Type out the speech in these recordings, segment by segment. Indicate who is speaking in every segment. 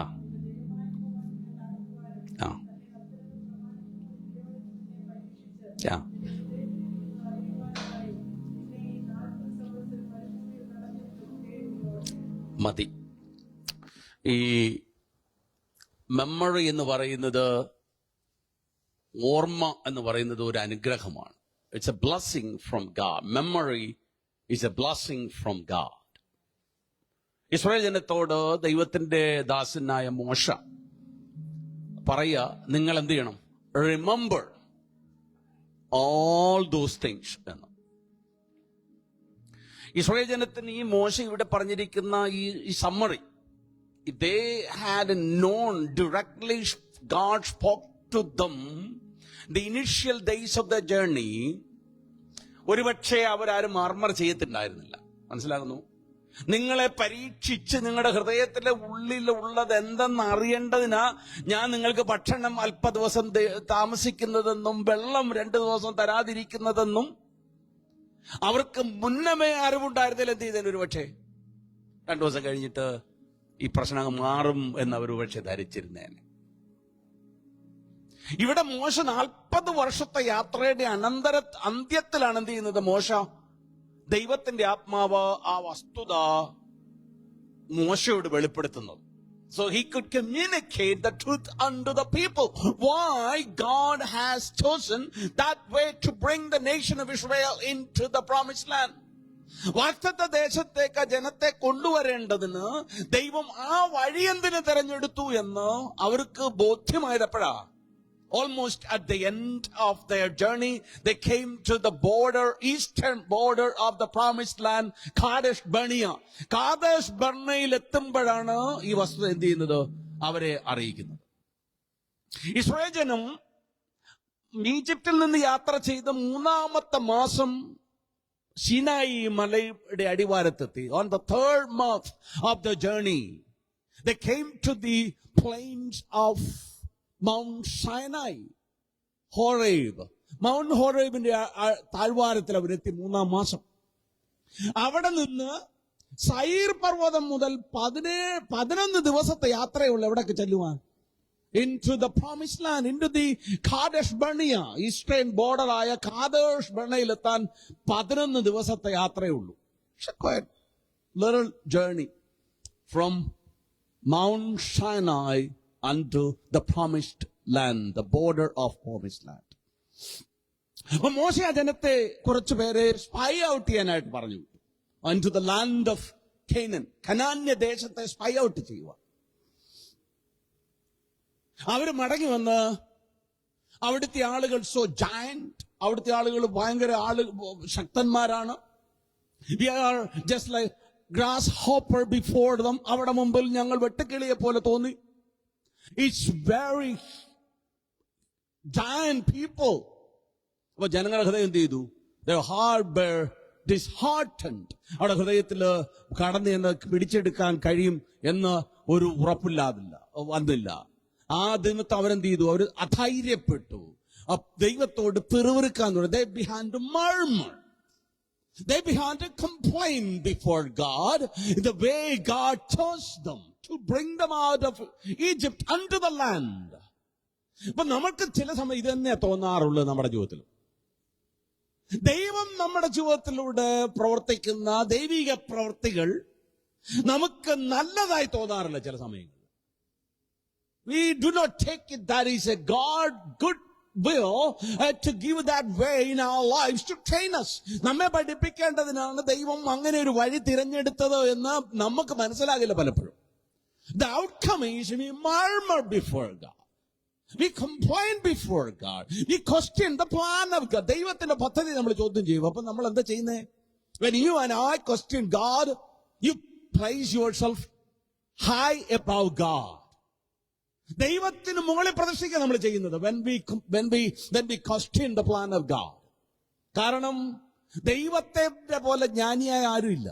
Speaker 1: ആ ആ ആ മതി. ഈ മെമ്മറി എന്ന് പറയുന്നത്, ഓർമ്മ എന്ന് പറയുന്നത് ഒരു അനുഗ്രഹമാണ്. It's A blessing from God. Memory is A blessing from God. Israel ജനത്തോട് ദൈവത്തിന്റെ ദാസനായ മോശ പറയുക, നിങ്ങൾ എന്ത് ചെയ്യണം? റിമെമ്പർ ഓൾ ദോസ് തിങ്സ് എന്ന്. ഇസ്രായേൽ ജനത്തിന് ഈ മോശ ഇവിടെ പറഞ്ഞിരിക്കുന്ന ഈ summary, they had known directly, God spoke to them the initial days of the journey. ഒരുപക്ഷെ അവരാരും മർമർ ചെയ്യത്തിണ്ടായിരുന്നില്ല. മനസ്സിലാകുന്നു? നിങ്ങളെ പരീക്ഷിച്ച് നിങ്ങളുടെ ഹൃദയത്തിലെ ഉള്ളിലുള്ളത് എന്തെന്ന് അറിയേണ്ടതിനാ ഞാൻ നിങ്ങൾക്ക് ഭക്ഷണം അല്പ ദിവസം താമസിക്കുന്നതെന്നും വെള്ളം 2 ദിവസം തരാതിരിക്കുന്നതെന്നും അവർക്ക് മുന്നമേ അറിവുണ്ടായിരുന്നില്ല. എന്ത് ചെയ്തേനെ? ഒരു പക്ഷേ 2 ദിവസം കഴിഞ്ഞിട്ട് ഈ പ്രശ്നം മാറും എന്ന് അവർ പക്ഷെ ധരിച്ചിരുന്നേനെ. ഇവിടെ മോശ 40 വർഷത്തെ യാത്രയുടെ അന്ത്യത്തിലാണ് എന്ത് ചെയ്യുന്നത്? മോശ ദൈവത്തിന്റെ ആത്മാവ് ആ വസ്തുത മോശയോട് വെളിപ്പെടുത്തുന്നത്. So he could communicate the truth unto the people. Why God has chosen that way to bring the nation of Israel into the promised land. വാഗ്ദത്ത ദേശത്തേക്ക് ജനത്തെ കൊണ്ടുവരേണ്ടതിന് ദൈവം ആ വഴി എന്തിനു തെരഞ്ഞെടുത്തു എന്ന് അവർക്ക് ബോധ്യമായപ്പോഴാ, almost at the end of their journey, they came to the border, eastern border of the promised land, Kadesh Barnea. Kadesh Barneയിൽ എത്തുമ്പോഴാണ് ഈ വസ്തുത എന്ത് ചെയ്യുന്നത്? അവരെ അറിയിക്കുന്നത്. ഇസ്രായേൽ ജനം ഈജിപ്തിൽ നിന്ന് യാത്ര ചെയ്ത് 3-ാമത്തെ മാസം സിനായി മലയുടെ അടിവാരത്തെത്തി. On the 3rd month of the journey, they came to the plains of Mount Sinai, Horeb. Mount Horebന്റെ താഴ്വാരത്തിൽ അവരെത്തി 3-ാം മാസം. അവിടെ നിന്ന് സൈർ പർവ്വതം മുതൽ 11 ദിവസത്തെ യാത്രയുള്ള എവിടേക്ക് ചെല്ലുവാൻ? Into the promised land, into the Kadesh Barnea, eastern border ആയ കാദേശ് ബർണയിൽ എത്താൻ 11 ദിവസത്തെ യാത്രയേ ഉള്ളൂ. It's a quite little journey from Mount Sinai unto the promised land, the border of promised land. അപ്പോൾ മോശ ആ ജനത്തെ കുറച്ചു പേരെ സ്പൈ ഔട്ട് ചെയ്യാനായിട്ട് പറഞ്ഞു. Unto the land of Canaan, കനാന്യ ദേശത്തെ സ്പൈ ഔട്ട് ചെയ്യുക. അവർ മടങ്ങി വന്ന് അവിടുത്തെ ആളുകൾ ജയന്റ്, അവിടുത്തെ ആളുകൾ ഭയങ്കര ശക്തന്മാരാണ്. We are just like grasshopper before them. അവിടെ മുമ്പിൽ ഞങ്ങൾ വെട്ടുക്കിളിയെ പോലെ തോന്നി. It's very giant people. അപ്പൊ ജനങ്ങളുടെ ഹൃദയം എന്ത് ചെയ്തു? They were disheartened. അവിടെ ഹൃദയത്തിൽ കടന്ന് എന്ന് പിടിച്ചെടുക്കാൻ കഴിയും എന്ന് ഒരു വന്നില്ല. ആ നിമിത്തം അവരെന്ത് ചെയ്തു? അവർ അധൈര്യപ്പെട്ടു. ദൈവത്തോട് പിറുവിറുക്കാൻ തുടങ്ങി. They began to murmur. They began to complain before God the way God chose them to bring them out of Egypt unto the land. അപ്പൊ നമുക്ക് ചില സമയം ഇത് തന്നെ തോന്നാറുള്ളത് നമ്മുടെ ജീവിതത്തിൽ. ദൈവം നമ്മുടെ ജീവിതത്തിലൂടെ പ്രവർത്തിക്കുന്ന ദൈവിക പ്രവൃത്തികൾ നമുക്ക് നല്ലതായി തോന്നാറില്ല ചില സമയങ്ങളിൽ. We do not take it that is a good will to give that way in our lives to train us. നമ്മെ പഠിപ്പിക്കേണ്ടതിനാണ് ദൈവം അങ്ങനെ ഒരു വഴി തിരഞ്ഞെടുത്തത് എന്ന് നമുക്ക് മനസ്സിലാകില്ല പലപ്പോഴും. The outcome is we murmur before God. We complain before God. We question the plan of God. ദൈവത്തിന്റെ പദ്ധതി നമ്മൾ ചോദ്യം ചെയ്യും. അപ്പൊ നമ്മൾ എന്താ ചെയ്യുന്നേ? When you and I question God, you place yourself high above God. ദൈവത്തിന് മുകളിൽ പ്രദർശിക്കുക നമ്മൾ ചെയ്യുന്നത് when we question the plan of God. കാരണം ദൈവത്തെ പോലെ ജ്ഞാനിയായ ആരുമില്ല,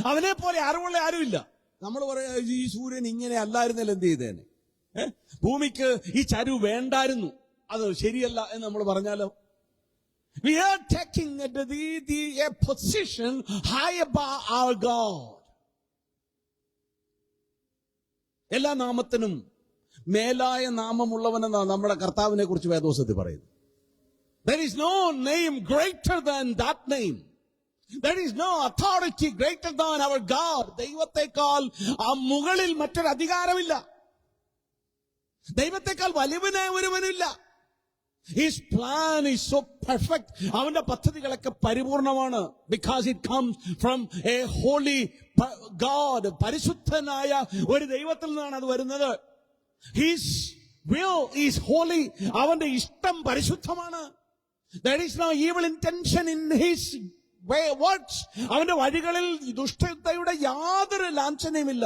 Speaker 1: അവനെ പോലെ അറിവുള്ള ആരുമില്ല. നമ്മൾ പറയാ ഈ സൂര്യൻ ഇങ്ങനെ അല്ലായിരുന്നല്ലോ, എന്ത് ചെയ്തേനെ? ഭൂമിക്ക് ഈ ചരിവ് വേണ്ടായിരുന്നു, അത് ശരിയല്ല എന്ന് നമ്മൾ പറഞ്ഞാലോ? We are taking a position high above our God. എല്ലാ നാമത്തിനും മേലായ നാമമുള്ളവനെന്നാണ് നമ്മുടെ കർത്താവിനെ കുറിച്ച് വേദോസത്തിൽ പറയുന്നത്. There is no name greater than that name. There is no authority greater than our God. ദൈവത്തെക്കാൾ ആ മുകളിൽ മറ്റൊരു അധികാരമില്ല. ദൈവത്തെക്കാൾ വലിയവനായ ഒരുവനില്ല. His plan is so perfect. അവന്റെ പദ്ധതികളൊക്കെ പരിപൂർണമാണ്. Because it comes from a holy God. പരിശുദ്ധനായ ഒരു ദൈവത്തിൽ നിന്നാണ് അത് വരുന്നത്. His will is holy. അവന്റെ ഇഷ്ടം പരിശുദ്ധമാണ്. There is no evil intention in his words. അവന്റെ വഴികളിൽ ദുഷ്ടതയുടെ യാതൊരു ലാഞ്ചനയുമില്ല.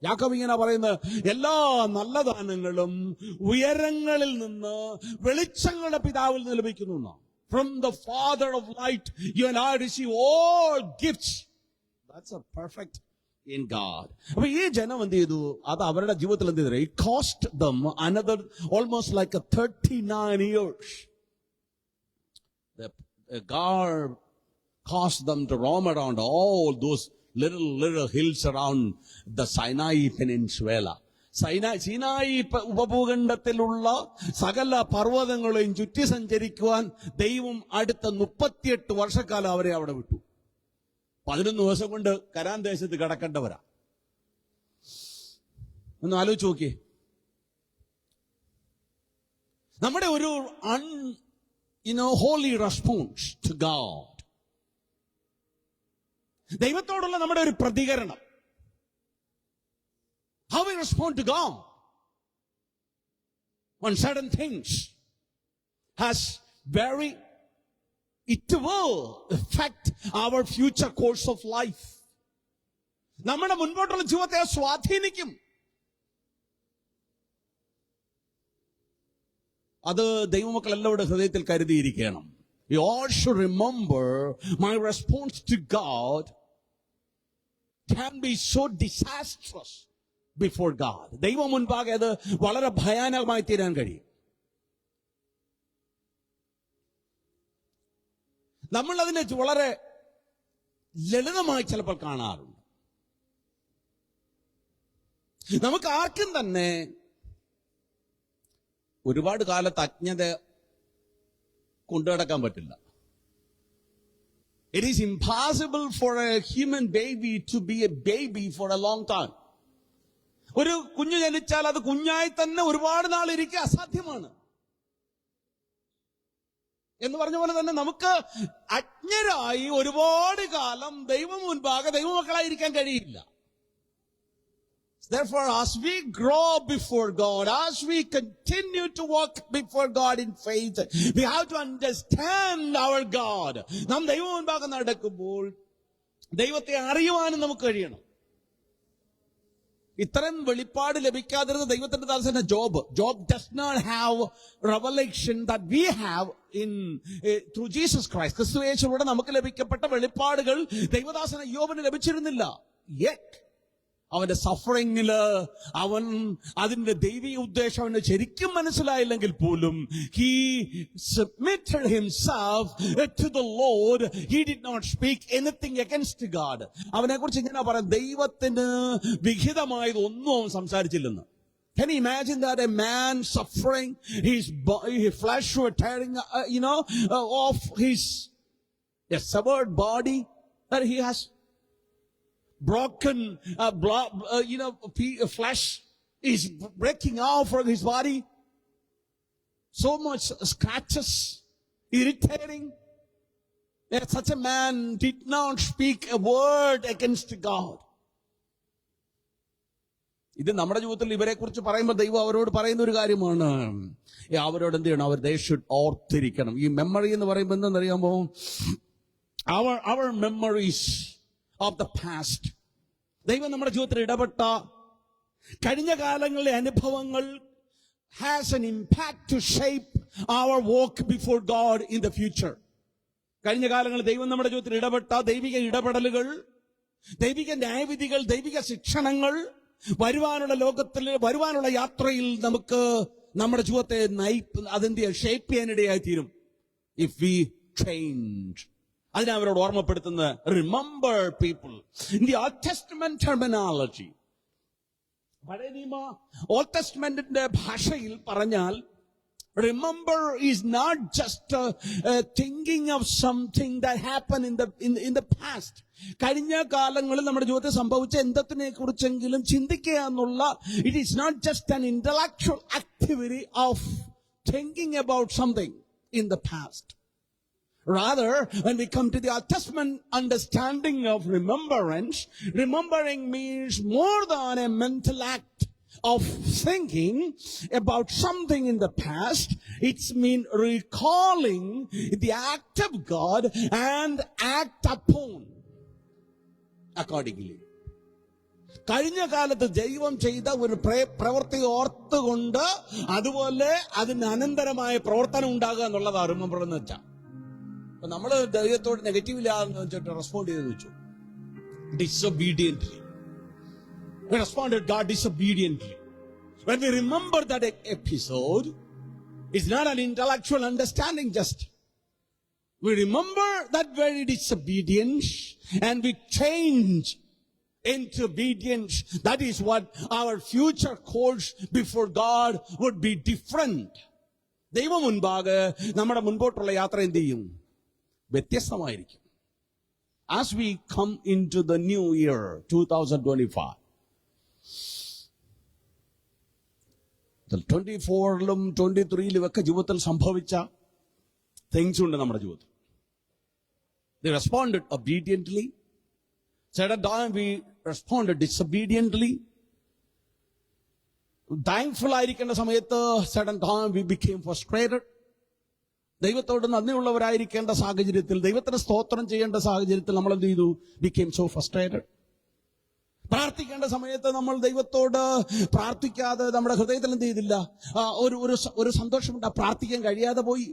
Speaker 1: യാക്കോബ് ഇങ്ങനെ പറയുന്നത്, എല്ലാ നല്ല ദാനങ്ങളും ഉയരങ്ങളിൽ നിന്ന് വെളിച്ചങ്ങളുടെ പിതാവിൽ നിന്ന് ലഭിക്കുന്നു. From the Father of light you and I receive all gifts. That's a perfect in God. അപ്പൊ ഈ ജനം എന്ത് ചെയ്തു? അത് അവരുടെ ജീവിതത്തിൽ എന്ത് ചെയ്തു? It cost them another almost like a 39 years. The God caused them to roam around all those little hills around the Sinai Peninsula. സീനായി ഉപഭൂഖണ്ഡത്തിലുള്ള സകല പർവ്വതങ്ങളെയും ചുറ്റി സഞ്ചരിക്കുവാൻ ദൈവം അടുത്ത 38 വർഷക്കാലം അവരെ അവിടെ വിട്ടു. 11 ദിവസം കൊണ്ട് കനാൻ ദേശത്ത് കടക്കേണ്ടവരാ. ഒന്ന് ആലോചിച്ച് നോക്കിയേ. നമ്മുടെ ഒരു holy response to God. ദൈവത്തോടുള്ള നമ്മുടെ ഒരു പ്രതികരണം. How we respond to God on certain things it will affect our future course of life. നമ്മുടെ മുൻപോട്ടുള്ള ജീവിതത്തെ സ്വാധീനിക്കും. അത് ദൈവമക്കൾ എല്ലാവരുടെ ഹൃദയത്തിൽ കരുതിയിരിക്കണം. You all should remember my response to God can be so disastrous before God. ദൈവം മുൻപാകെ അത് വളരെ ഭയാനകമായി തീരാൻ കഴിയും. നമ്മൾ അതിനെ വളരെ ലളിതമായി ചിലപ്പോൾ കാണാറുണ്ട്. നമുക്ക് ആർക്കും തന്നെ ഒരുപാട് കാലത്ത് അജ്ഞത കൊണ്ടുനടക്കാൻ പറ്റില്ല. It is impossible for a human baby to be a baby for a long time. ഒരു കുഞ്ഞു ജനിച്ചാൽ അത് കുഞ്ഞായി തന്നെ ഒരുപാട് നാൾ ഇരിക്കുക അസാധ്യമാണ്. എന്ന് പറഞ്ഞ പോലെ തന്നെ നമുക്ക് അജ്ഞരായി ഒരുപാട് കാലം ദൈവം മുൻപാകെ ദൈവമക്കളായിരിക്കാൻ കഴിയില്ല. Therefore, as we grow before God, as we continue to walk before God in faith, we have to understand our God. നാം ദൈവം മുൻപാകെ നടക്കുമ്പോൾ ദൈവത്തെ അറിയുവാനും നമുക്ക് കഴിയണം. ഇത്തരം വെളിപ്പാട് ലഭിക്കാതിരുന്ന ദൈവത്തിന്റെ ദാസനായ job does not have revelation that we have in through Jesus Christ. ക്രിസ്തുയേശുവിലൂടെ നമുക്ക് ലഭിക്കപ്പെട്ട വെളിപ്പാടുകൾ ദൈവദാസനായ യോബിന് ലഭിച്ചിരുന്നില്ല. Yet അവന്റെ സഫറിങ്ങില് അവൻ അതിന്റെ ദൈവിക ഉദ്ദേശം അവന് ശരിക്കും മനസ്സിലായില്ലെങ്കിൽ പോലും he submitted himself to the Lord. He did not speak anything against God. അവനെ കുറിച്ച് ഇങ്ങനെ പറയാം, ദൈവത്തിന് വിഹിതമായത് ഒന്നും അവൻ സംസാരിച്ചില്ലെന്ന്. Can you imagine that a man suffering, his flesh were tearing off his severed body that he has broken flesh is breaking off from his body, so much scratches, irritating. Such a man did not speak a word against God. ഇത് നമ്മുടെ ജീവിതത്തിൽ ഇവരെ കുറിച്ച് പറയുമ്പോൾ ദൈവം അവരോട് പറയുന്ന ഒരു കാര്യമാണ്. അവരോട് എന്ത് ചെയ്യണം? they should ഓർത്തിരിക്കണം. ഈ മെമ്മറി എന്ന് പറയുമ്പോൾ എന്താണെന്നറിയാമോ? our memories of the past. ദൈവം നമ്മുടെ ജീവിതത്തിൽ ഇടപെട്ട കഴിഞ്ഞ കാലങ്ങളിലെ അനുഭവങ്ങൾ has an impact to shape our walk before God in the future. കഴിഞ്ഞ കാലങ്ങളിൽ ദൈവം നമ്മുടെ ജീവിതത്തിൽ ഇടപെട്ട ദൈവിക ഇടപെടലുകൾ, ദൈവിക ന്യായവിധികൾ, ദൈവിക ശിക്ഷണങ്ങൾ വരുവാനുള്ള യാത്രയിൽ നമുക്ക് നമ്മുടെ ജീവിതത്തെ ഷേപ്പ് ചെയ്യാനിടയായി തീരും. If we change. അതിനെ അവരോട് ഓർമ്മപ്പെടുത്തുന്നത്, remember people. In the old testament terminology, പഴയ നിയമ ഓൾഡ് ടെസ്റ്റ്മെന്റിന്റെ ഭാഷയിൽ പറഞ്ഞാൽ remember is not just thinking of something that happened in the past. കഴിഞ്ഞ കാലങ്ങളിൽ നമ്മുടെ ജീവിതത്തിൽ സംഭവിച്ച എന്തിനെ കുറിച്ചെങ്കിലും ചിന്തിക്കുക എന്നുള്ള it is not just an intellectual activity of thinking about something in the past. Rather, when we come to the Old Testament understanding of remembrance, remembering means more than a mental act of thinking about something in the past. It's mean recalling the act of God and act upon accordingly. കഴിഞ്ഞ കാലത്ത് ദൈവം ചെയ്ത ഒരു പ്രവൃത്തി ഓർത്തുകൊണ്ട് അതുപോലെ അതിന് അനന്തരമായ പ്രവർത്തനം ഉണ്ടാകുക എന്നുള്ളതാണ് റിമെമ്പർ എന്ന് വെച്ചാൽ. അപ്പൊ നമ്മള് ദൈവത്തോട് നെഗറ്റീവിലാന്ന് വെച്ചിട്ട് റെസ്പോണ്ട് ചെയ്തെന്ന് വെച്ചു. Disobediently. We responded God disobediently. When we remember that episode, it's not an intellectual understanding just. We remember that very disobedience and we change into obedience. That is what our future course before God would be different. ദൈവം മുൻപാകെ നമ്മുടെ മുൻപോട്ടുള്ള യാത്ര എന്ത് ചെയ്യും? വ്യത്യസ്തമായിരിക്കും. As we come into the new year 2025, 24ലും 23ലും ഒക്കെ ജീവിതത്തിൽ സംഭവിച്ച തിങ്സ് ഉണ്ട് നമ്മുടെ ജീവിതത്തിൽ. They responded obediently. Certain time we responded disobediently. Thankful ആയിരിക്കേണ്ട സമയത്ത് certain time we became frustrated. ദൈവത്തോട് നന്ദിയുള്ളവരായിരിക്കേണ്ട സാഹചര്യത്തിൽ, ദൈവത്തിന് സ്തോത്രം ചെയ്യേണ്ട സാഹചര്യത്തിൽ നമ്മൾ എന്ത് ചെയ്തു? became so frustrated. പ്രാർത്ഥിക്കേണ്ട സമയത്ത് നമ്മൾ ദൈവത്തോട് പ്രാർത്ഥിക്കാതെ നമ്മുടെ ഹൃദയത്തിൽ എന്ത് ചെയ്തില്ല? ഒരു സന്തോഷമുണ്ട്, പ്രാർത്ഥിക്കാൻ കഴിയാതെ പോയി.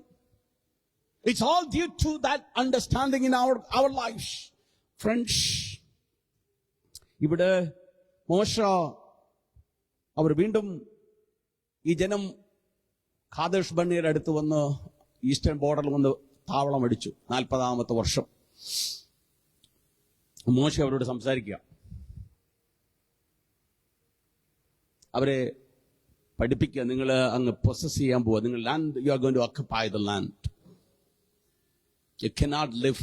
Speaker 1: It's all due to that understanding in our lives. Friends, ഇവിടെ മോശ അവർ വീണ്ടും ഈ ജനം ഖാദേഷ് ബർണിയയുടെ അടുത്ത് വന്ന് ഈസ്റ്റേൺ ബോർഡറിൽ വന്ന് താവളം അടിച്ചു. 40-ാമത്തെ വർഷം മോശ അവരോട് സംസാരിക്കുക, അവരെ പഠിപ്പിക്കുക. നിങ്ങൾ അങ്ങ് പൊസസ് ചെയ്യാൻ പോവുക, നിങ്ങൾ land, you are going to occupy the land. You cannot live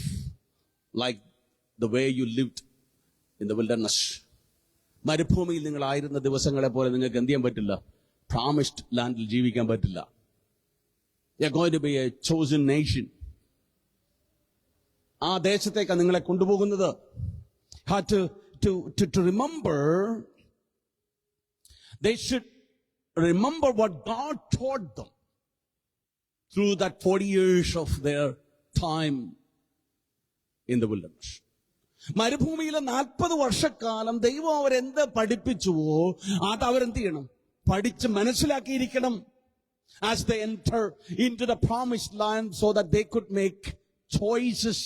Speaker 1: like the way you lived in the wilderness. മരുഭൂമിയിൽ നിങ്ങളായിരുന്ന ദിവസങ്ങളെ പോലെ നിങ്ങൾക്ക് എന്ത് ചെയ്യാൻ പറ്റില്ല? പ്രോമിസ്ഡ് ലാൻഡിൽ ജീവിക്കാൻ പറ്റില്ല. You are going to be a chosen nation. ആ ദേശത്തേക്കാണ് നിങ്ങളെ കൊണ്ടുപോകുന്നത്. To remember, they should remember what God taught them through that 40 years of their time in the wilderness. മരുഭൂമിയിലെ 40 വർഷക്കാലം ദൈവം അവരെന്ത് പഠിപ്പിച്ചുവോ അത് അവരെന്ത് ചെയ്യണം? പഠിച്ച് മനസ്സിലാക്കിയിരിക്കണം. As they enter into the promised land, so that they could make choices,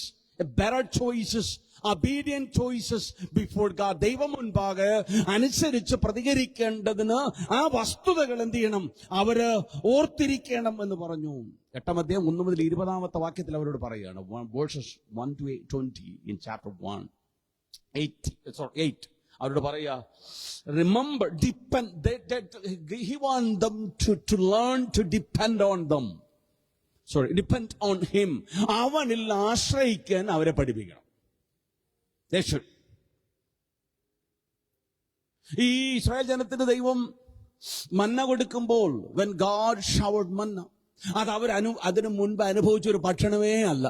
Speaker 1: better choices, obedient choices before God. ദൈവം മുൻപാകെ അനുസരിച്ച് പ്രതികരിക്കേണ്ടതിന് ആ വസ്തുതകൾ എന്ത് ചെയ്യണം? അവര് ഓർത്തിരിക്കണം എന്ന് പറഞ്ഞു. 8-ാം അധ്യായം 1 മുതൽ 20-ാമത്തെ വാക്യത്തിൽ അവരോട് പറയുകയാണ്. Verses 1 to 20 in chapter 1. 8 അവരോട് പറയാ, remember, depend. He want them to learn to depend on them. Depend on him. അവനിൽ ആശ്രയിക്കാൻ അവരെ പഠിപ്പിക്കണം. They should. ഈ ഇസ്രായേൽ ജനത്തിന് ദൈവം മന്ന കൊടുക്കുമ്പോൾ, when God showered manna, അത് അതിനു മുൻപ് അനുഭവിച്ച ഒരു ഭക്ഷണമേ അല്ല.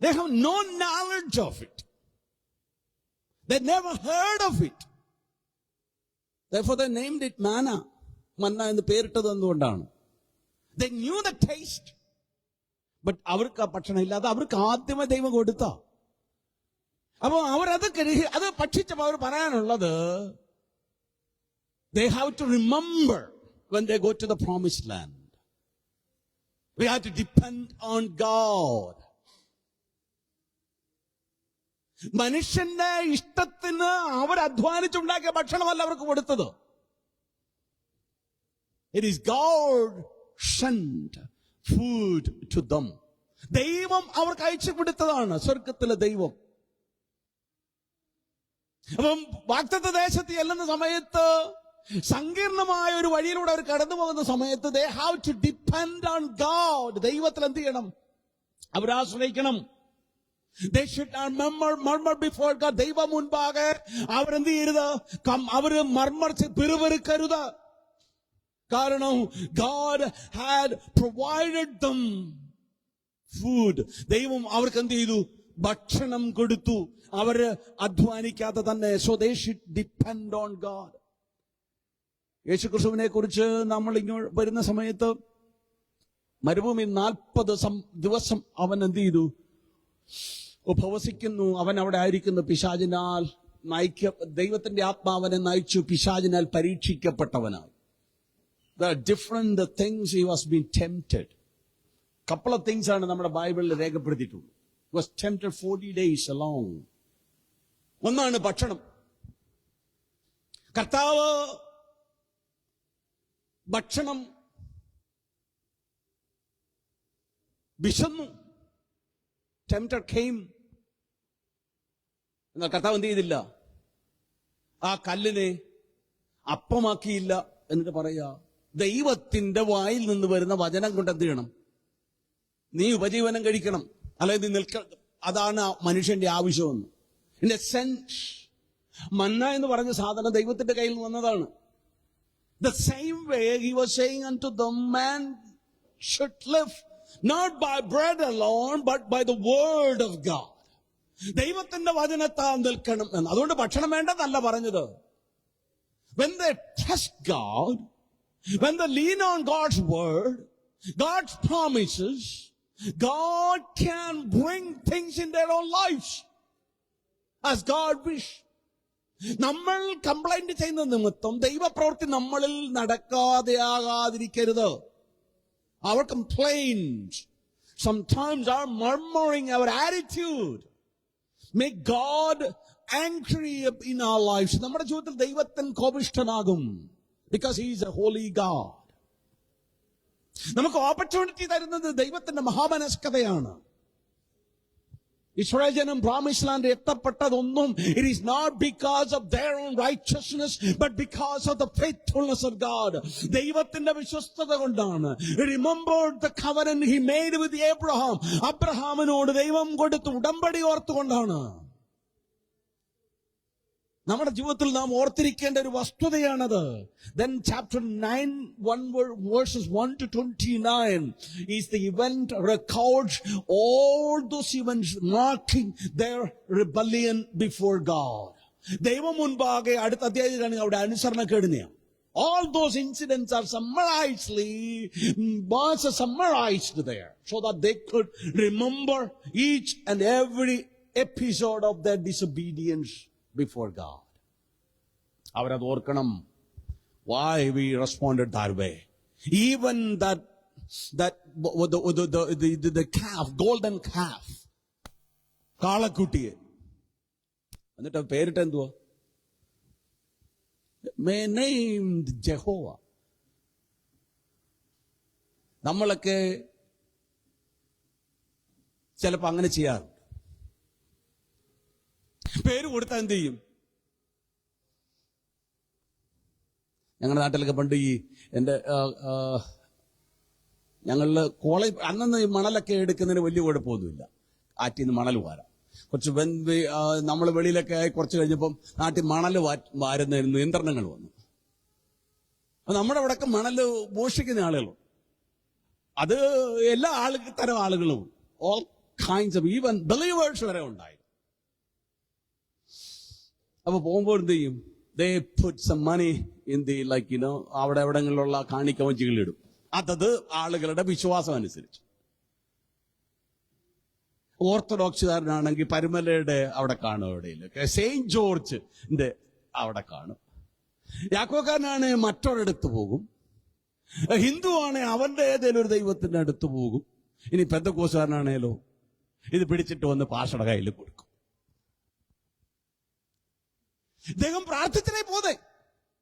Speaker 1: They have no knowledge of it. They never heard of it. Therefore they named it manna. മന്ന എന്ന് പേരിട്ടത് എന്തുകൊണ്ടാണ്? They knew the taste. But അവർക്ക് ആ ഭക്ഷണം ഇല്ലാതെ അവർക്ക് ആദ്യമേ ദൈവം കൊടുത്ത. അപ്പൊ അവരത് അത് ഭക്ഷിച്ചപ്പോൾ അവർ പറയാനുള്ളത്, they have to remember when they go to the promised land. We have to depend on God. മനുഷ്യന്റെ ഇഷ്ടത്തിന് അവർ അധ്വാനിച്ചുണ്ടാക്കിയ ഭക്ഷണമല്ല അവർക്ക് കൊടുത്തത്. It is God sent food to them. ദൈവം അവർക്ക് അയച്ചു കൊടുത്തതാണ്. സ്വർഗത്തിലെ ദൈവം. അപ്പം വാഗ്ദത്ത ദേശത്ത് ചെല്ലുന്ന സമയത്ത് സങ്കീർണമായ ഒരു വഴിയിലൂടെ അവർ കടന്നു പോകുന്ന സമയത്ത് they have to depend on God. ദൈവത്തിൽ എന്ത് ചെയ്യണം? അവർ ആശ്രയിക്കണം. They should not murmur before God. ദൈവം മുൻപാകെ അവരെന്ത് ചെയ്യരുത്? അവര് മർമ്മറിച്ച് പിറുപിറുക്കരുത്. കാരണം God had provided them food. ദൈവം അവർക്ക് എന്ത് ചെയ്തു? ഭക്ഷണം കൊടുത്തു. അവര് അധ്വാനിക്കാതെ തന്നെ. So they should depend on God. യേശുക്രിസ്തുവിനെ കുറിച്ച് നമ്മൾ ഇങ്ങോട്ട് വരുന്ന സമയത്ത് മരുഭൂമി 40 ദിവസം അവൻ എന്ത് ചെയ്തു? ഉപവസിക്കുന്നു. അവൻ അവിടെ ആയിരിക്കുന്നു. പിശാചിനാൽ ദൈവത്തിന്റെ ആത്മാവനെ നയിച്ചു. പിശാചിനാൽ പരീക്ഷിക്കപ്പെട്ടവനായി. There are different things he was being tempted. Couple of things ആണ് നമ്മുടെ ബൈബിളിൽ രേഖപ്പെടുത്തിയിട്ടുള്ളത്. He was tempted 40 days along. ഒന്നാണ് ഭക്ഷണം. കർത്താവ് ഭക്ഷണം വിശന്നു. Tempter came. എന്നാൽ കർത്താവ് എന്ത് ചെയ്തില്ല? ആ കല്ലിനെ അപ്പമാക്കിയില്ല. എന്നിട്ട് പറയാ, ദൈവത്തിന്റെ വായിൽ നിന്ന് വരുന്ന വചനം കൊണ്ട് എന്ത് ചെയ്യണം? നീ ഉപജീവനം കഴിക്കണം, അല്ലെങ്കിൽ നീ നിൽക്കണം. അതാണ് മനുഷ്യന്റെ ആവശ്യമെന്ന്. ഇൻ എ സെൻസ് മന്ന എന്ന് പറഞ്ഞ സാധനം ദൈവത്തിന്റെ കയ്യിൽ നിന്ന് വന്നതാണ്. The same way he was saying unto the man should live not by bread alone but by the word of God. ദൈവത്തിന്റെ വചനത്താൽ നിൽക്കണം എന്ന്. അതുകൊണ്ട് ഭക്ഷണം വേണ്ടെന്നല്ല പറഞ്ഞത്. When they trust God, when they lean on God's word, God's promises, God can bring things in their own lives as God wish. നമ്മൾ complaint ചെയ്യുന്ന നിമിത്തം ദൈവപ്രവൃത്തി നമ്മളിൽ നടക്കാതെയാകാതിരിക്കരുത്. Our complaints, sometimes our murmuring, our attitude make God angry in our lives. നമ്മുടെ ജീവിതത്തിൽ ദൈവത്തിന് കോപിഷ്ഠനാകും. Because he is a holy God. നമുക്ക് ഓപ്പർച്യൂണിറ്റി തരുന്നത് ദൈവത്തിന്റെ മഹാമനസ്കതയാണ്. ഇസ്രായേൽ ജനം പ്രോമിസ്ഡ് ലാൻഡ് എത്തപ്പെട്ടതൊന്നും it is not because of their own righteousness but because of the faithfulness of God. ദൈവത്തിന്റെ വിശ്വസ്തത കൊണ്ടാണ്. Remembered the covenant he made with Abraham. അബ്രഹാമിനോട് ദൈവം കൊടുത്ത ഉടമ്പടി ഓർത്തുകൊണ്ടാണ്. നമ്മുടെ ജീവിതത്തിൽ നാം ഓർത്തിരിക്കേണ്ട ഒരു വസ്തുതയാണത്. Then chapter 9, verses 1 to 29 is the event records all those events marking their rebellion before God. ദൈവം മുൻപാകെ അടുത്ത അധ്യായത്തിലാണ് അവിടെ അനുസരണക്കേടിനെയാണ്. All those incidents are summarized there so that they could remember each and every episode of their disobedience before God. അവരത് ഓർക്കണം. Why we responded that way. Even the calf, golden calf, കാളക്കുട്ടിയെ എന്നിട്ട് പേരിട്ട് എന്തുവാ? named Jehovah. നമ്മളൊക്കെ ചിലപ്പോ അങ്ങനെ ചെയ്യാറുണ്ട്. പേര് കൊടുത്താൽ എന്ത് ചെയ്യും? ഞങ്ങളുടെ നാട്ടിലൊക്കെ പണ്ട് ഞങ്ങളില് കോളേജ് അന്നൊന്നും ഈ മണലൊക്കെ എടുക്കുന്നതിന് വലിയ കുഴപ്പമൊന്നുമില്ല. ആറ്റിൽ നിന്ന് മണൽ വാരാം. കുറച്ച് നമ്മൾ വെളിയിലൊക്കെ ആയി കുറച്ച് കഴിഞ്ഞപ്പം നാട്ടിൽ മണൽ വാരുന്ന നിയന്ത്രണങ്ങൾ വന്നു. അപ്പൊ നമ്മുടെ അവിടെയൊക്കെ മണല് മോഷ്ടിക്കുന്ന ആളുകളും, അത് എല്ലാ തരം ആളുകളും, all kinds of even believers വരെ ഉണ്ടായി. അപ്പൊ പോകുമ്പോൾ എന്ത് ചെയ്യും? They put some money in the അവിടെ എവിടങ്ങളിലുള്ള കാണിക്കവഞ്ചികളിടും. അതത് ആളുകളുടെ വിശ്വാസം അനുസരിച്ച്. ഓർത്തഡോക്സുകാരനാണെങ്കിൽ പരുമലയുടെ അവിടെ കാണും, എവിടെയിലൊക്കെ സെയിന്റ് ജോർജിന്റെ അവിടെ കാണും. യാക്കോക്കാരനാണ് മറ്റൊരിടത്ത് പോകും. ഹിന്ദു ആണ് അവന്റെ ഏതെങ്കിലും ഒരു ദൈവത്തിന്റെ അടുത്ത് പോകും. ഇനി പെന്തക്കോസ്തുകാരനാണേലോ ഇത് പിടിച്ചിട്ട് വന്ന് പാഷയുടെ കയ്യിൽ കൊടുക്കും. ദൈവം പ്രാർത്ഥിച്ചേ പോതെ.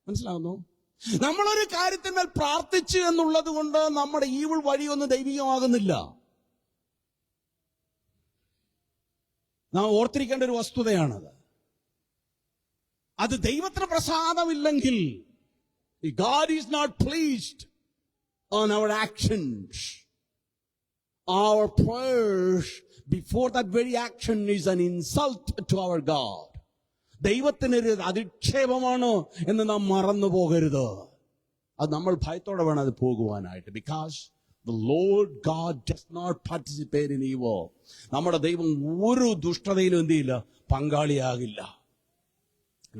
Speaker 1: മനസ്സിലാകുന്നു? നമ്മളൊരു കാര്യത്തിന്മേൽ പ്രാർത്ഥിച്ചു എന്നുള്ളത് കൊണ്ട് നമ്മുടെ ഈവിൾ വഴിയൊന്നും ദൈവികമാകുന്നില്ല. നാം ഓർത്തിരിക്കേണ്ട ഒരു വസ്തുതയാണത്. അത് ദൈവത്തിന് പ്രസാദമില്ലെങ്കിൽ, God is not pleased on our actions, our prayers before that very action is an insult to our God. ദൈവത്തിനൊരു അധിക്ഷേപമാണ് എന്ന് നാം മറന്നു പോകരുത്. അത് നമ്മൾ ഭയത്തോടെ വേണം അത് പോകുവാനായിട്ട്. Because the Lord God does not participate in evil. നമ്മുടെ ദൈവം ഒരു ദുഷ്ടതയിലും എന്ത് ചെയ്യില്ല, പങ്കാളിയാകില്ല.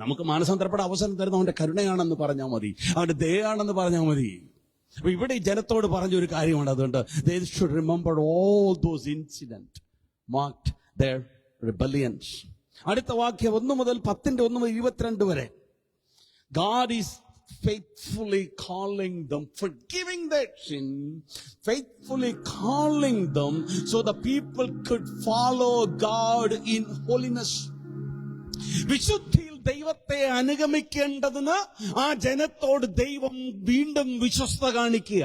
Speaker 1: നമുക്ക് മാനസാന്തരപ്പെടാൻ അവസരം തരുന്ന അവന്റെ കരുണയാണെന്ന് പറഞ്ഞാൽ മതി, അവന്റെ ദയാണെന്ന് പറഞ്ഞാൽ മതി. അപ്പൊ ഇവിടെ ഈ ജനത്തോട് പറഞ്ഞൊരു കാര്യമാണ്. അതുകൊണ്ട് they should remember all those incidents marked their rebellions. അടുത്ത വാക്യം 1 മുതൽ 1 മുതൽ 22 വരെ. God is faithfully calling them, forgiving their sin, faithfully calling them so the people could follow God in holiness. വിശുദ്ധിയിൽ ദൈവത്തെ അനുഗമിക്കേണ്ടതിന് ആ ജനത്തോട് ദൈവം വീണ്ടും വിശ്വസ്ത കാണിക്കുക.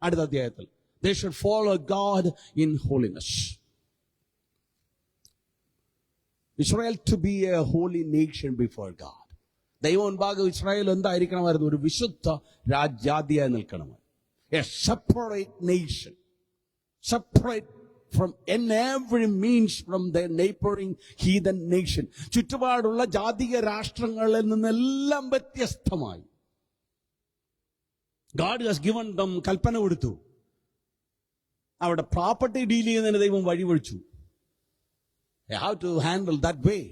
Speaker 1: അടുത്ത അധ്യായത്തിൽ they should follow God in holiness. Israel to be a holy nation before God. ദൈവം മുൻപാകെ ഇസ്രായേൽ എന്തായിരിക്കണമായിരുന്നു? ഒരു വിശുദ്ധ രാജ്യാതിയായി നിൽക്കണമായിരുന്നു. A separate nation, separate from in every means from their neighboring heathen nation. ചുറ്റുപാടുള്ള ജാതീയ രാഷ്ട്രങ്ങളിൽ നിന്നെല്ലാം വ്യത്യസ്തമായി God has given them, കൽപ്പന കൊടുത്തു. അവിടെ property deal ചെയ്യുന്നതിന് ദൈവം വഴിവഴിച്ചു. How to handle that way.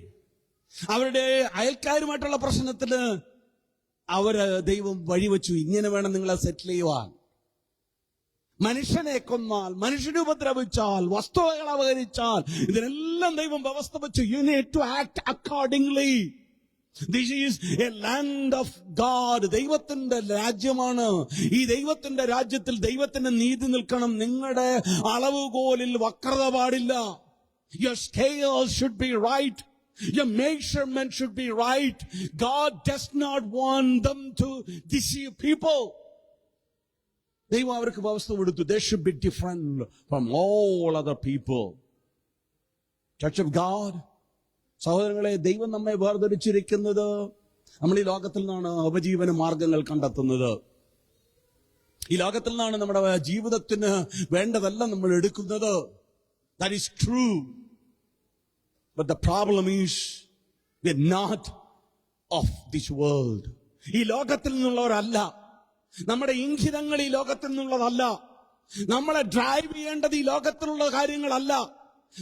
Speaker 1: അവരുടെ അയൽക്കാരുമായിട്ടുള്ള പ്രശ്നത്തിന് ദൈവം വഴിവെച്ചു. ഇങ്ങനെ വേണം നിങ്ങളെ സെറ്റിൽ ചെയ്യുവാൻ. മനുഷ്യനെ കൊന്നാൽ, മനുഷ്യനെ ഉപദ്രവിച്ചാൽ, വസ്തുവകൾ അപഹരിച്ചാൽ, ഇതിനെല്ലാം ദൈവം വ്യവസ്ഥ വെച്ചു. You need to act accordingly. This is a land of God. ദൈവത്തിന്റെ രാജ്യമാണ്. ഈ ദൈവത്തിന്റെ രാജ്യത്തിൽ ദൈവത്തിന്റെ നീതി നിൽക്കണം. നിങ്ങളുടെ അളവുകോലിൽ വക്രത പാടില്ല. Your scales should be right. Your measurement should be right. God does not want them to deceive people. ദൈവം അവർക്ക് വ്യവസ്ഥ കൊടുത്തു. They should be different from all other people. Church of God, സഹോദരങ്ങളെ, ദൈവം നമ്മെ വേർതിരിച്ചിരിക്കുന്നത് നമ്മൾ ഈ ലോകത്തിൽ നിന്നാണ് ഉപജീവന മാർഗങ്ങൾ കണ്ടെത്തുന്നത്. ഈ ലോകത്തിൽ നിന്നാണ് നമ്മുടെ ജീവിതത്തിന് വേണ്ടതെല്ലാം നമ്മൾ എടുക്കുന്നത്. That is true. But the problem is we're not of this world. ഈ ലോകത്തിൽ നിന്നുള്ളവരല്ല. നമ്മുടെ ഇംഗിതങ്ങൾ ഈ ലോകത്തിൽ നിന്നുള്ളതല്ല. നമ്മളെ ഡ്രൈവ് ചെയ്യേണ്ടത് ഈ ലോകത്തിലുള്ള കാര്യങ്ങളല്ല.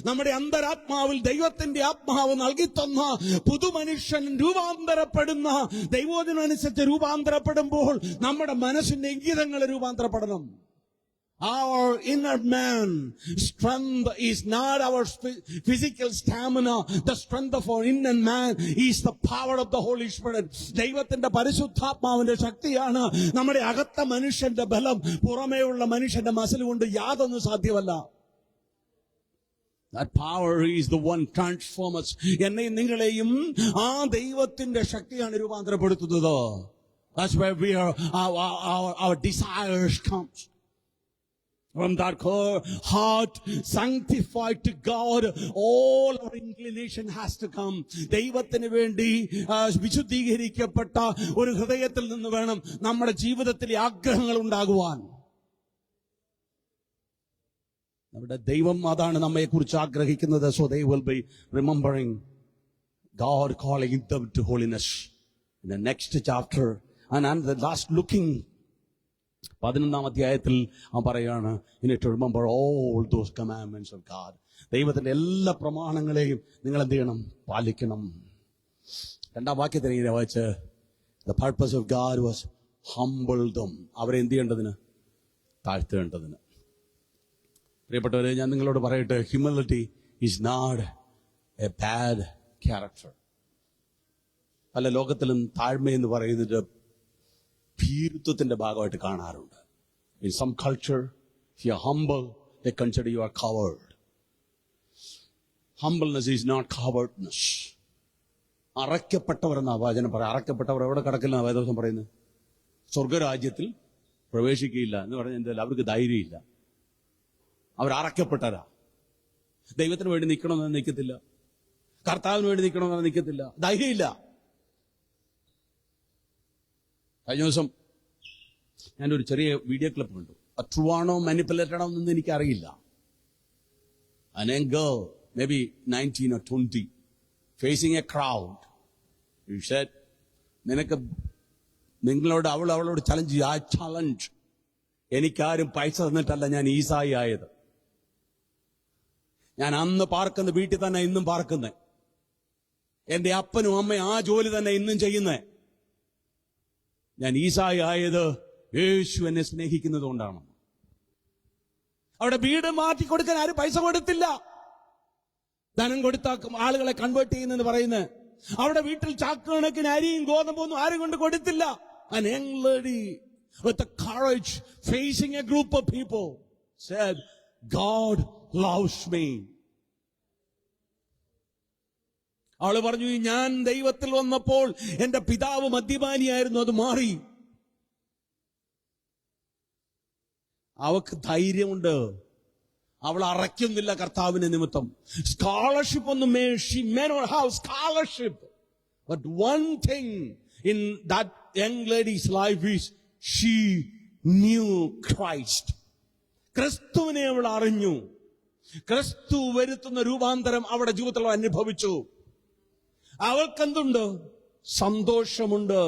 Speaker 1: നമ്മുടെ അന്തരാത്മാവിൽ ദൈവത്തിന്റെ ആത്മാവ് നൽകിത്തന്ന പുതുമനുഷ്യൻ രൂപാന്തരപ്പെടുന്ന, ദൈവോചനമനുസരിച്ച് രൂപാന്തരപ്പെടുമ്പോൾ നമ്മുടെ മനസ്സിന്റെ ഇംഗിതങ്ങൾ രൂപാന്തരപ്പെടണം. Our inner man strength is not our physical stamina. The strength of our inner man is the power of the Holy Spirit. ദൈവത്തിന്റെ പരിശുദ്ധാത്മാവിന്റെ ശക്തിയാണ് നമ്മുടെ അകത്ത മനുഷ്യന്റെ ബലം. പുറമേയുള്ള മനുഷ്യന്റെ മസിൽ കൊണ്ട് യാതൊന്നും സാധ്യമല്ല. That power is the one transforms us. എന്നെയും നിങ്ങളെയും ആ ദൈവത്തിന്റെ ശക്തിയാണ് രൂപാന്തരപ്പെടുത്തുന്നത്. That's where we are, our desires comes. From that heart sanctified to God, all our inclination has to come. ദൈവത്തിന് വേണ്ടി വിശുദ്ധീകരിക്കപ്പെട്ട ഒരു ഹൃദയത്തിൽ നിന്ന് വേണം നമ്മുടെ ജീവിതത്തിലെ ആഗ്രഹങ്ങൾ ഉണ്ടാകുവാൻ. നമ്മുടെ ദൈവം അതാണ് നമ്മെ കുറിച്ച് ആഗ്രഹിക്കുന്നത്. So they will be remembering God calling them to holiness. In the next chapter and the last looking, 11ാം അധ്യായത്തിൽ അവൻ പറയാണ്, you need to remember all those commandments of God. ദൈവത്തിന്റെ എല്ലാ പ്രമാണങ്ങളെയും നിങ്ങൾ എന്ത് ചെയ്യണം? പാലിക്കണം. 2ാം വാക്യത്തിൽ ഇങ്ങനെ വായിച്ച്, the purpose of God was humble them. അവരെ എന്ത് ചെയ്യേണ്ടതിന്? താഴ്ത്തേണ്ടതിന്. പ്രിയപ്പെട്ടവരെ, ഞാൻ നിങ്ങളോട് പറയട്ടെ, humility is not a bad character. പല ലോകത്തിലും താഴ്മയെന്ന് പറയുന്നത് ഭീരുത്വത്തിന്റെ ഭാഗമായിട്ട് കാണാറുണ്ട്. In some culture, if you are humble, they consider you are coward. Humbleness is not cowardness. അറയ്ക്കപ്പെട്ടവർ എന്നാ വചനം പറയാം. അറയ്ക്കപ്പെട്ടവർ എവിടെ കിടക്കില്ല വേദവസം പറയുന്നത്? സ്വർഗരാജ്യത്തിൽ പ്രവേശിക്കുകയില്ല എന്ന് പറഞ്ഞാൽ എന്തല്ല? അവർക്ക് ധൈര്യമില്ല. അവർ അറയ്ക്കപ്പെട്ടവരാ. ദൈവത്തിന് വേണ്ടി നിൽക്കണമെന്ന് നിൽക്കത്തില്ല, കർത്താവിന് വേണ്ടി നിൽക്കണമെന്ന് നിൽക്കത്തില്ല, ധൈര്യമില്ല. കഴിഞ്ഞ ദിവസം ഞാനൊരു ചെറിയ വീഡിയോ ക്ലിപ്പ് കണ്ടു. ട്രൂ ആണോ മാനിപ്പുലേറ്റഡ് ആണോ എന്നൊന്നും എനിക്കറിയില്ല. An young girl, maybe 19 or 20, facing a crowd. He said, അവളോട് ചലഞ്ച് ചെയ്തു. I challenge. എനിക്കാരും പൈസ തന്നിട്ടല്ല ഞാൻ ഈസായി ആയത്. ഞാൻ അന്ന് പാർക്കുന്ന വീട്ടിൽ തന്നെ ഇന്നും പാർക്കുന്നേ. എന്റെ അപ്പനും അമ്മയും ആ ജോലി തന്നെ ഇന്നും ചെയ്യുന്നേ. ഞാൻ ഈസായി ആയത് യേശു എന്നെ സ്നേഹിക്കുന്നത് കൊണ്ടാണ്. അവിടെ വീട് മാറ്റി കൊടുക്കാൻ ആരും പൈസ കൊടുത്തില്ല. ധനം കൊടുത്ത ആളുകളെ കൺവേർട്ട് ചെയ്യുന്നെന്ന് പറയുന്നത്. അവിടെ വീട്ടിൽ ചാക്കണക്കിന് അരിയും ഗോതമ്പൊന്നും ആരും കൊണ്ട് കൊടുത്തില്ല. An young lady with the courage facing a group of people said, God loves me. അവള് പറഞ്ഞു, ഞാൻ ദൈവത്തിൽ വന്നപ്പോൾ എന്റെ പിതാവ് മദ്യപാനിയായിരുന്നു, അത് മാറി. അവക്ക് ധൈര്യമുണ്ട്. അവൾ അറയ്ക്കുന്നില്ല കർത്താവിന്റെ നിമിത്തം. സ്കോളർഷിപ്പ് ഒന്നും she may not have scholarship, but one thing in that young lady's life is she knew Christ. ക്രിസ്തുവിനെ അവൾ അറിഞ്ഞു. ക്രിസ്തു വരുത്തുന്ന രൂപാന്തരം അവളുടെ ജീവിതത്തിൽ അനുഭവിച്ചു. അവൾക്കെന്തുണ്ട്? സന്തോഷമുണ്ട്.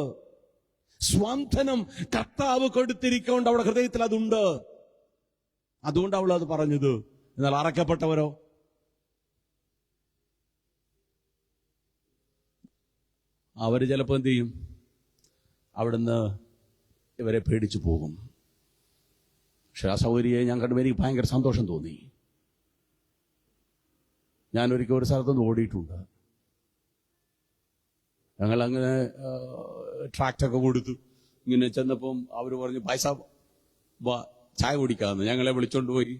Speaker 1: സ്വാന്തനം കർത്താവ് കൊടുത്തിരിക്കൊണ്ട് അവളുടെ ഹൃദയത്തിൽ അതുണ്ട്. അതുകൊണ്ട് അവൾ അത് പറഞ്ഞത്. എന്നാൽ അറക്കപ്പെട്ടവരോ? അവര് ചിലപ്പോ എന്ത് ചെയ്യും? അവിടുന്ന് ഇവരെ പേടിച്ചു പോകും. പക്ഷെ ആ സൗകര്യെ ഞാൻ കണ്ടു, എനിക്ക് ഭയങ്കര സന്തോഷം തോന്നി. ഞാൻ ഒരിക്കൽ ഒരു സ്ഥലത്തുനിന്ന് ഓടിയിട്ടുണ്ട്. ഞങ്ങൾ അങ്ങനെ ട്രാക്റ്റൊക്കെ കൊടുത്തു. ഇങ്ങനെ ചെന്നപ്പം അവർ പറഞ്ഞു, പൈസ ചായ കുടിക്കാമെന്ന്. ഞങ്ങളെ വിളിച്ചോണ്ട് പോയി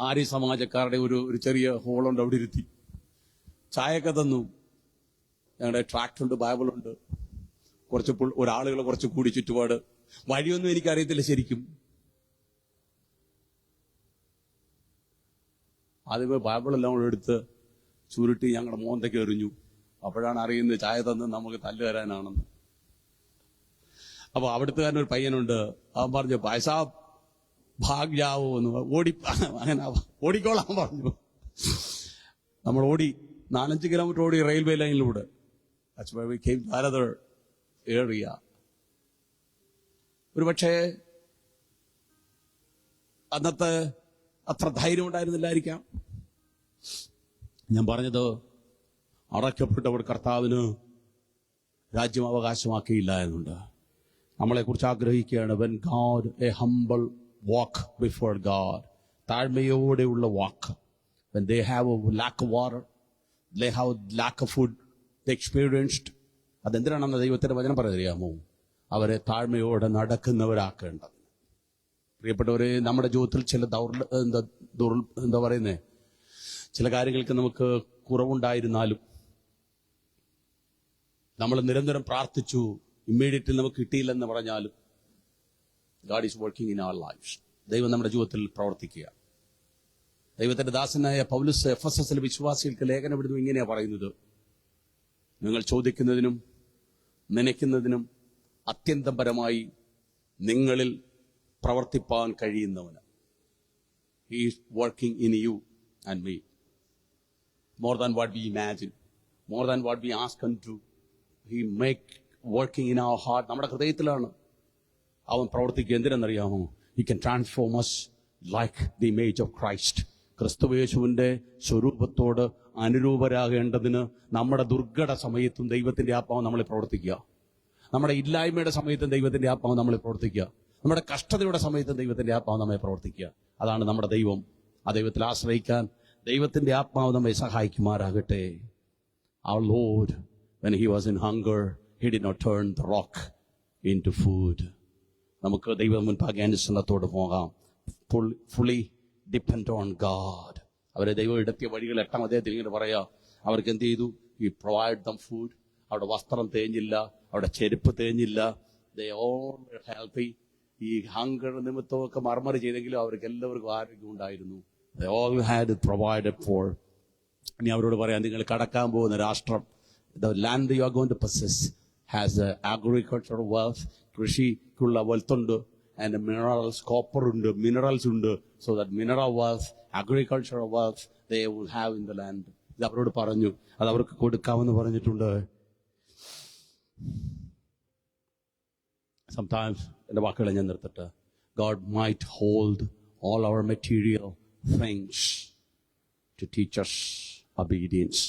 Speaker 1: ആര്യ സമാജക്കാരുടെ ഒരു ചെറിയ ഹോളുണ്ട്, അവിടെ ഇരുത്തി ചായയൊക്കെ തന്നു. ഞങ്ങളുടെ ട്രാക്റ്റുണ്ട്, ബൈബിളുണ്ട്, കുറച്ച് ഒരാളുകൾ കുറച്ച് കൂടി ചുറ്റുപാട്. വഴിയൊന്നും എനിക്കറിയത്തില്ല ശരിക്കും. ആദ്യമേ ബൈബിളെല്ലാം കൂടെ എടുത്ത് ചുരുട്ടി ഞങ്ങളുടെ മോന്തയ്ക്ക് എറിഞ്ഞു. അപ്പോഴാണ് അറിയുന്നത് ചായ തന്ന് നമുക്ക് തല്ല് തരാനാണെന്ന്. അപ്പൊ അവിടുത്തുകാരനൊരു പയ്യനുണ്ട്. അവൻ പറഞ്ഞു, പൈസ ഭാഗ്യാവോ എന്ന്. അങ്ങനെ ഓടിക്കോളാൻ പറഞ്ഞു. നമ്മൾ ഓടി 4-5 കിലോമീറ്റർ ഓടി റെയിൽവേ ലൈനിലൂടെ. That's where we came to another area. ഒരു പക്ഷേ അന്നത്തെ അത്ര ധൈര്യം ഉണ്ടായിരുന്നില്ലായിരിക്കാം. ഞാൻ പറഞ്ഞത്, അടയ്ക്കപ്പെട്ടവർ കർത്താവിന് രാജ്യം അവകാശമാക്കിയില്ല എന്നുണ്ട്. നമ്മളെക്കുറിച്ച് ആഗ്രഹിക്കുകയാണ്. When God, a humble walk before God, താഴ്മയോടെയുള്ള walk. When they have a lack of water, they have lack of food, they experienced. അതെന്തിനാണെന്ന് ദൈവത്തിന്റെ വചനം പറഞ്ഞറിയാമോ? അവരെ താഴ്മയോടെ നടക്കുന്നവരാക്കേണ്ടത്. പ്രിയപ്പെട്ടവരെ, നമ്മുടെ ജീവിതത്തിൽ ചില എന്താ പറയുന്നേ, ചില കാര്യങ്ങൾക്ക് നമുക്ക് കുറവുണ്ടായിരുന്നാലും നമ്മൾ നിരന്തരം പ്രാർത്ഥിച്ചു, ഇമ്മീഡിയറ്റ്ലി നമുക്ക് കിട്ടിയില്ലെന്ന് പറഞ്ഞാലും God is working in our lives. ദൈവം നമ്മുടെ ജീവിതത്തിൽ പ്രവർത്തിക്കുക. ദൈവത്തിന്റെ ദാസനായ പൗലോസ് എഫെസസിലെ വിശ്വാസികൾക്ക് ലേഖനം എഴുതുന്നു. ഇങ്ങനെയാ പറയുന്നത്, നിങ്ങൾ ചോദിക്കുന്നതിനും നനയ്ക്കുന്നതിനും അത്യന്തം പരമായി നിങ്ങളിൽ പ്രവർത്തിപ്പാൻ കഴിയുന്നവന്. He is working in you and me. More than what we imagine, more than what we ask unto. He make working in our heart. നമ്മുടെ ഹൃദയത്തിലാണ് അവൻ പ്രവർത്തിക്കുക. എന്തിനെന്നറിയാമോ? He can transform us like the image of Christ. ക്രിസ്തുയേശുവിന്റെ സ്വരൂപത്തോട് അനുരൂപരാകേണ്ടതിന് നമ്മുടെ ദുർഘട സമയത്തും ദൈവത്തിന്റെ ആത്മാവ് നമ്മളെ പ്രവർത്തിക്കുക. നമ്മുടെ ഇല്ലായ്മയുടെ സമയത്തും ദൈവത്തിന്റെ ആത്മാവ് നമ്മളെ പ്രവർത്തിക്കുക. നമ്മുടെ കഷ്ടതയുടെ സമയത്തും ദൈവത്തിന്റെ ആത്മാവ് നമ്മെ പ്രവർത്തിക്കുക. അതാണ് നമ്മുടെ ദൈവം. ആ ദൈവത്തിൽ ആശ്രയിക്കാൻ ദൈവത്തിന്റെ ആത്മാവ് നമ്മെ സഹായിക്കുമാറാകട്ടെ. Our Lord, when he was in hunger, he did not turn the rock into food. നമുക്ക് ദൈവം മുൻപാകെ അനുസരണത്തോട് പോകാം. Fully depend on God. അവരെ ദൈവം ഇടത്തിയ വഴികൾ 8-ാം അധ്യായത്തിൽ ഇങ്ങനെ പറയാ. അവർക്ക് എന്ത് ചെയ്തു? He provide them food. അവിടെ വസ്ത്രം തേഞ്ഞില്ല, അവിടെ ചെരുപ്പ് തേഞ്ഞില്ല. They all were healthy. ഈ ഹങ്കർ നിമിത്തമൊക്കെ മർമറി ചെയ്തെങ്കിലും അവർക്ക് എല്ലാവർക്കും ആരോഗ്യം ഉണ്ടായിരുന്നു. They all had provided for. ഇനി അവരോട് പറയാം, നിങ്ങൾ കടക്കാൻ പോകുന്ന രാഷ്ട്രം, the land you are going to possess, has agricultural wealth, കൃഷിക്കുള്ള wealth ഉണ്ട്, and minerals, copper ഉണ്ട്, minerals ഉണ്ട്, so that mineral wealth, agricultural wealth they will have in the land. ഇത് അവരോട് പറഞ്ഞു, അത് അവർക്ക് കൊടുക്കാമെന്ന് പറഞ്ഞിട്ടുണ്ട്. Sometimes, എൻ്റെ വാക്കുകളെ ഞാൻ നിർത്തട്ടെ, God might hold all our material things to teach us obedience.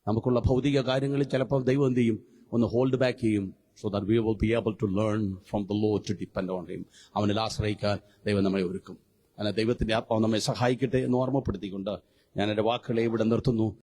Speaker 1: നമുക്കുള്ള ഭൗതിക കാര്യങ്ങളിൽ ചിലപ്പോൾ ദൈവം എന്ത് ചെയ്യും, ഒന്ന് ഹോൾഡ് ബാക്ക് ചെയ്യും, so that we will be able to learn from the Lord to depend on him. അവനിൽ ആശ്രയിക്കാൻ ദൈവം നമ്മളെ ഒരുക്കും. അങ്ങനെ ദൈവത്തിന്റെ ആത്മാവ് നമ്മെ സഹായിക്കട്ടെ എന്ന് ഓർമ്മപ്പെടുത്തിക്കൊണ്ട് ഞാൻ എൻ്റെ വാക്കുകളെ ഇവിടെ നിർത്തുന്നു.